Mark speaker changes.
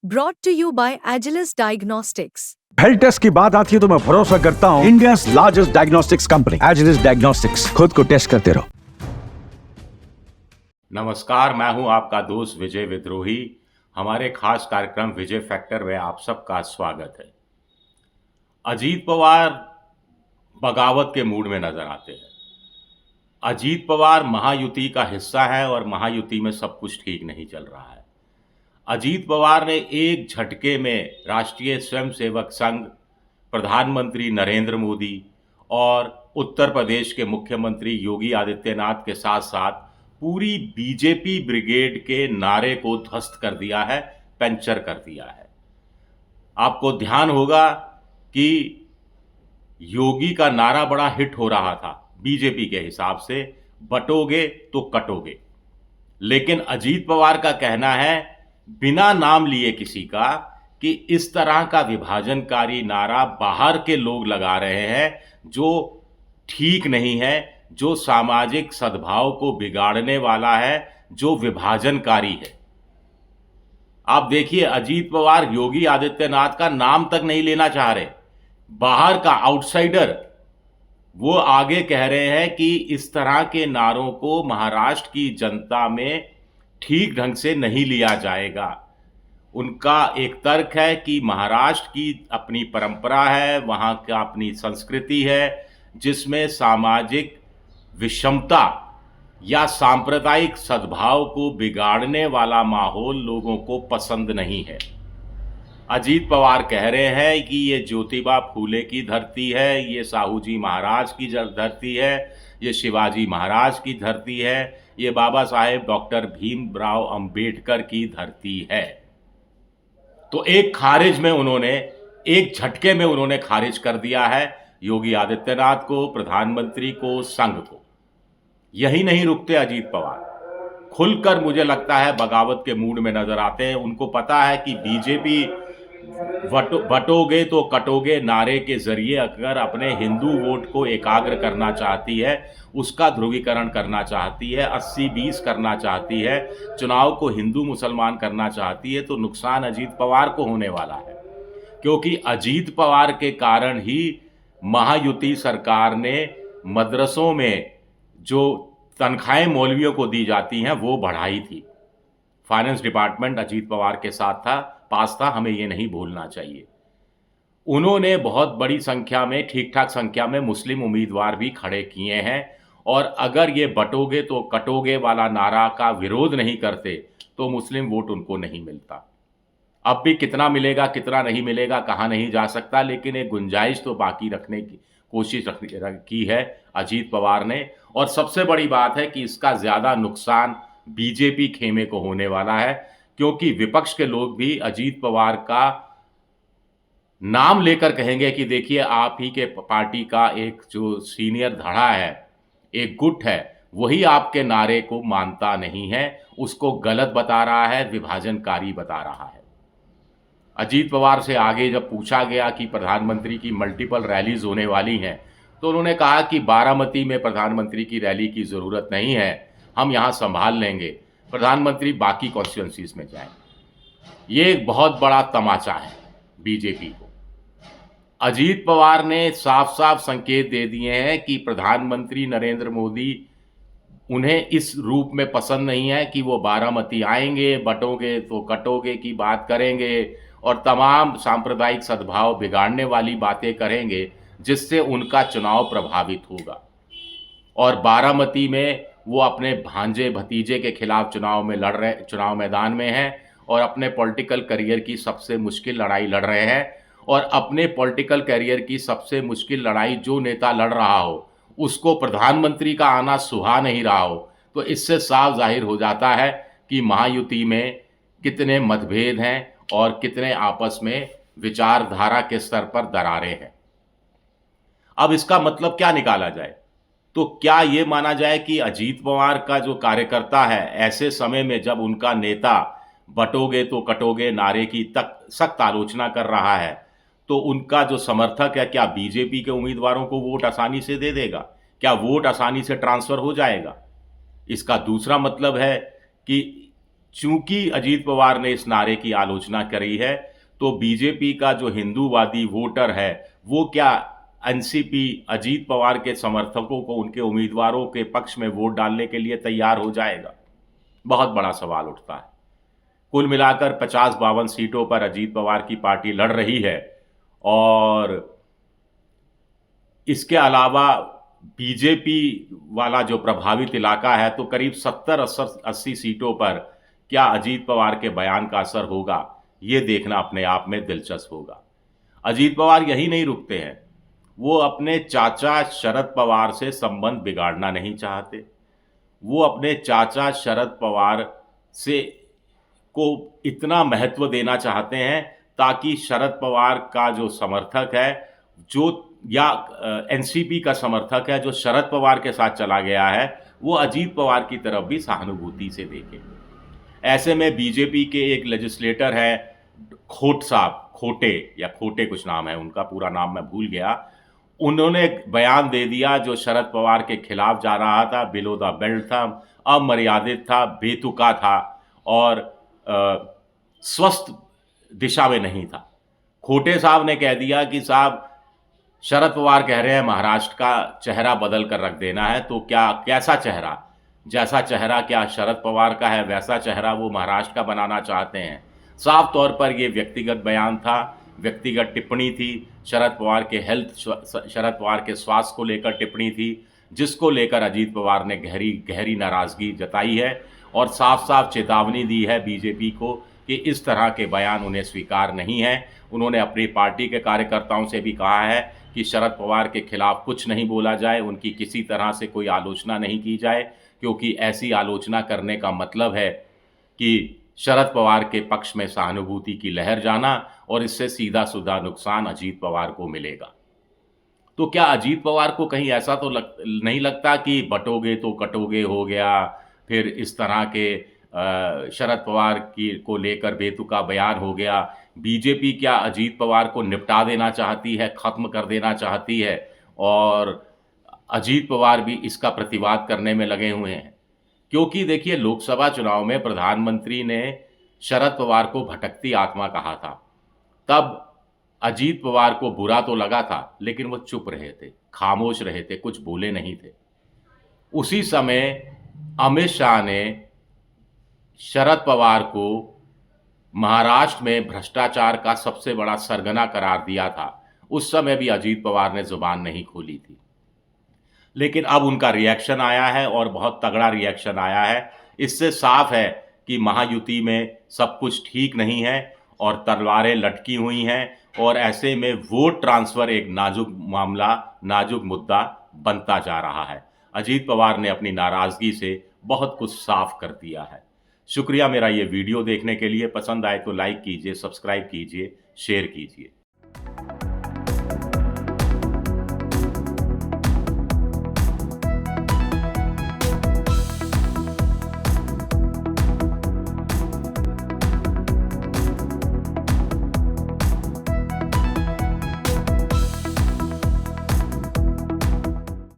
Speaker 1: Brought to you by Agilus Diagnostics.
Speaker 2: Health test की बात आती है तो मैं भरोसा करता हूँ India largest diagnostics company Agilus diagnostics. खुद को टेस्ट करते रहो।
Speaker 3: नमस्कार, मैं हूं आपका दोस्त विजय विद्रोही। हमारे खास कार्यक्रम विजय फैक्टर में आप सबका स्वागत है। अजीत पवार बगावत के मूड में नजर आते हैं। अजीत पवार महायुति का हिस्सा है और महायुति में सब कुछ ठीक नहीं चल रहा है। अजीत पवार ने एक झटके में राष्ट्रीय स्वयंसेवक संघ, प्रधानमंत्री नरेंद्र मोदी और उत्तर प्रदेश के मुख्यमंत्री योगी आदित्यनाथ के साथ साथ पूरी बीजेपी ब्रिगेड के नारे को ध्वस्त कर दिया है, पंचर कर दिया है। आपको ध्यान होगा कि योगी का नारा बड़ा हिट हो रहा था बीजेपी के हिसाब से, बटोगे तो कटोगे। लेकिन अजीत पवार का कहना है, बिना नाम लिए किसी का, कि इस तरह का विभाजनकारी नारा बाहर के लोग लगा रहे हैं, जो ठीक नहीं है, जो सामाजिक सद्भाव को बिगाड़ने वाला है, जो विभाजनकारी है। आप देखिए, अजीत पवार योगी आदित्यनाथ का नाम तक नहीं लेना चाह रहे। बाहर का आउटसाइडर वो आगे कह रहे हैं कि इस तरह के नारों को महाराष्ट्र की जनता में ठीक ढंग से नहीं लिया जाएगा। उनका एक तर्क है कि महाराष्ट्र की अपनी परंपरा है, वहाँ का अपनी संस्कृति है, जिसमें सामाजिक विषमता या सांप्रदायिक सद्भाव को बिगाड़ने वाला माहौल लोगों को पसंद नहीं है। अजीत पवार कह रहे हैं कि ये ज्योतिबा फूले की धरती है, ये साहू जी महाराज की धरती है, ये शिवाजी महाराज की धरती है, ये बाबा साहेब डॉक्टर भीमराव अंबेडकर की धरती है। तो एक झटके में उन्होंने खारिज कर दिया है योगी आदित्यनाथ को, प्रधानमंत्री को, संघ को। यही नहीं रुकते अजीत पवार, खुलकर मुझे लगता है बगावत के मूड में नजर आते हैं। उनको पता है कि बीजेपी बटोगे तो कटोगे नारे के जरिए अगर अपने हिंदू वोट को एकाग्र करना चाहती है, उसका ध्रुवीकरण करना चाहती है, 80-20 करना चाहती है, चुनाव को हिंदू मुसलमान करना चाहती है, तो नुकसान अजीत पवार को होने वाला है। क्योंकि अजीत पवार के कारण ही महायुति सरकार ने मदरसों में जो तनख्वाहें मौलवियों को दी जाती हैं वो बढ़ाई थी। फाइनेंस डिपार्टमेंट अजीत पवार के साथ पास था, हमें ये नहीं भूलना चाहिए। उन्होंने बहुत बड़ी संख्या में, ठीक ठाक संख्या में मुस्लिम उम्मीदवार भी खड़े किए हैं, और अगर ये बटोगे तो कटोगे वाला नारा का विरोध नहीं करते तो मुस्लिम वोट उनको नहीं मिलता। अब भी कितना मिलेगा कितना नहीं मिलेगा कहा नहीं जा सकता, लेकिन एक गुंजाइश तो बाकी रखने की कोशिश की है अजीत पवार ने। और सबसे बड़ी बात है कि इसका ज़्यादा नुकसान बीजेपी खेमे को होने वाला है, क्योंकि विपक्ष के लोग भी अजीत पवार का नाम लेकर कहेंगे कि देखिए, आप ही के पार्टी का एक जो सीनियर धड़ा है, एक गुट है, वही आपके नारे को मानता नहीं है, उसको गलत बता रहा है, विभाजनकारी बता रहा है। अजीत पवार से आगे जब पूछा गया कि प्रधानमंत्री की मल्टीपल रैलीज होने वाली हैं, तो उन्होंने कहा कि बारामती में प्रधानमंत्री की रैली की ज़रूरत नहीं है, हम यहाँ संभाल लेंगे, प्रधानमंत्री बाकी कॉन्स्टिट्यूंसीज में जाएंगे। ये एक बहुत बड़ा तमाचा है बीजेपी को। अजीत पवार ने साफ साफ संकेत दे दिए हैं कि प्रधानमंत्री नरेंद्र मोदी उन्हें इस रूप में पसंद नहीं है कि वो बारामती आएंगे, बटोगे तो कटोगे की बात करेंगे और तमाम सांप्रदायिक सद्भाव बिगाड़ने वाली बातें करेंगे, जिससे उनका चुनाव प्रभावित होगा। और बारामती में वो अपने भांजे भतीजे के खिलाफ चुनाव मैदान में हैं और अपने पॉलिटिकल करियर की सबसे मुश्किल लड़ाई लड़ रहे हैं। और अपने पॉलिटिकल करियर की सबसे मुश्किल लड़ाई जो नेता लड़ रहा हो, उसको प्रधानमंत्री का आना सुहा नहीं रहा हो, तो इससे साफ जाहिर हो जाता है कि महायुति में कितने मतभेद हैं और कितने आपस में विचारधारा के स्तर पर दरारें हैं। अब इसका मतलब क्या निकाला जाए? तो क्या ये माना जाए कि अजीत पवार का जो कार्यकर्ता है, ऐसे समय में जब उनका नेता बटोगे तो कटोगे नारे की सख्त आलोचना कर रहा है, तो उनका जो समर्थक है, क्या बीजेपी के उम्मीदवारों को वोट आसानी से दे देगा? क्या वोट आसानी से ट्रांसफर हो जाएगा? इसका दूसरा मतलब है कि चूंकि अजीत पवार ने इस नारे की आलोचना करी है तो बीजेपी का जो हिंदूवादी वोटर है वो क्या एनसीपी अजीत पवार के समर्थकों को उनके उम्मीदवारों के पक्ष में वोट डालने के लिए तैयार हो जाएगा? बहुत बड़ा सवाल उठता है। कुल मिलाकर 50-52 सीटों पर अजीत पवार की पार्टी लड़ रही है और इसके अलावा बीजेपी वाला जो प्रभावित इलाका है तो करीब 70-80 सीटों पर क्या अजीत पवार के बयान का असर होगा, ये देखना अपने आप में दिलचस्प होगा। अजीत पवार यही नहीं रुकते हैं, वो अपने चाचा शरद पवार से संबंध बिगाड़ना नहीं चाहते। वो अपने चाचा शरद पवार से को इतना महत्व देना चाहते हैं ताकि शरद पवार का जो समर्थक है जो या एनसीपी का समर्थक है जो शरद पवार के साथ चला गया है वो अजीत पवार की तरफ भी सहानुभूति से देखे। ऐसे में बीजेपी के एक लेजिस्लेटर हैं खोट साहब, खोटे या खोटे कुछ नाम है उनका, पूरा नाम मैं भूल गया, उन्होंने एक बयान दे दिया जो शरद पवार के खिलाफ जा रहा था, बिलो द बेल्ट था, अमर्यादित था, बेतुका था और स्वस्थ दिशा में नहीं था। खोटे साहब ने कह दिया कि साहब शरद पवार कह रहे हैं महाराष्ट्र का चेहरा बदल कर रख देना है, तो क्या कैसा चेहरा, जैसा चेहरा क्या शरद पवार का है वैसा चेहरा वो महाराष्ट्र का बनाना चाहते हैं। साफ तौर पर ये व्यक्तिगत बयान था, व्यक्तिगत टिप्पणी थी, शरद पवार के स्वास्थ्य को लेकर टिप्पणी थी, जिसको लेकर अजीत पवार ने गहरी नाराजगी जताई है और साफ साफ चेतावनी दी है बीजेपी को कि इस तरह के बयान उन्हें स्वीकार नहीं है। उन्होंने अपनी पार्टी के कार्यकर्ताओं से भी कहा है कि शरद पवार के खिलाफ कुछ नहीं बोला जाए, उनकी किसी तरह से कोई आलोचना नहीं की जाए, क्योंकि ऐसी आलोचना करने का मतलब है कि शरद पवार के पक्ष में सहानुभूति की लहर जाना और इससे सीधा सीधा नुकसान अजीत पवार को मिलेगा। तो क्या अजीत पवार को कहीं ऐसा तो नहीं लगता कि बटोगे तो कटोगे हो गया, फिर इस तरह के शरद पवार को लेकर बेतुका बयान हो गया? बीजेपी क्या अजीत पवार को निपटा देना चाहती है, खत्म कर देना चाहती है और अजीत पवार भी इसका प्रतिवाद करने में लगे हुए हैं? क्योंकि देखिए लोकसभा चुनाव में प्रधानमंत्री ने शरद पवार को भटकती आत्मा कहा था, तब अजीत पवार को बुरा तो लगा था लेकिन वो चुप रहे थे, खामोश रहे थे, कुछ बोले नहीं थे। उसी समय अमित शाह ने शरद पवार को महाराष्ट्र में भ्रष्टाचार का सबसे बड़ा सरगना करार दिया था, उस समय भी अजीत पवार ने जुबान नहीं खोली थी। लेकिन अब उनका रिएक्शन आया है और बहुत तगड़ा रिएक्शन आया है। इससे साफ है कि महायुति में सब कुछ ठीक नहीं है और तलवारें लटकी हुई हैं और ऐसे में वोट ट्रांसफ़र एक नाजुक मामला, नाजुक मुद्दा बनता जा रहा है। अजीत पवार ने अपनी नाराज़गी से बहुत कुछ साफ कर दिया है। शुक्रिया मेरा ये वीडियो देखने के लिए। पसंद आए तो लाइक कीजिए, सब्सक्राइब कीजिए, शेयर कीजिए।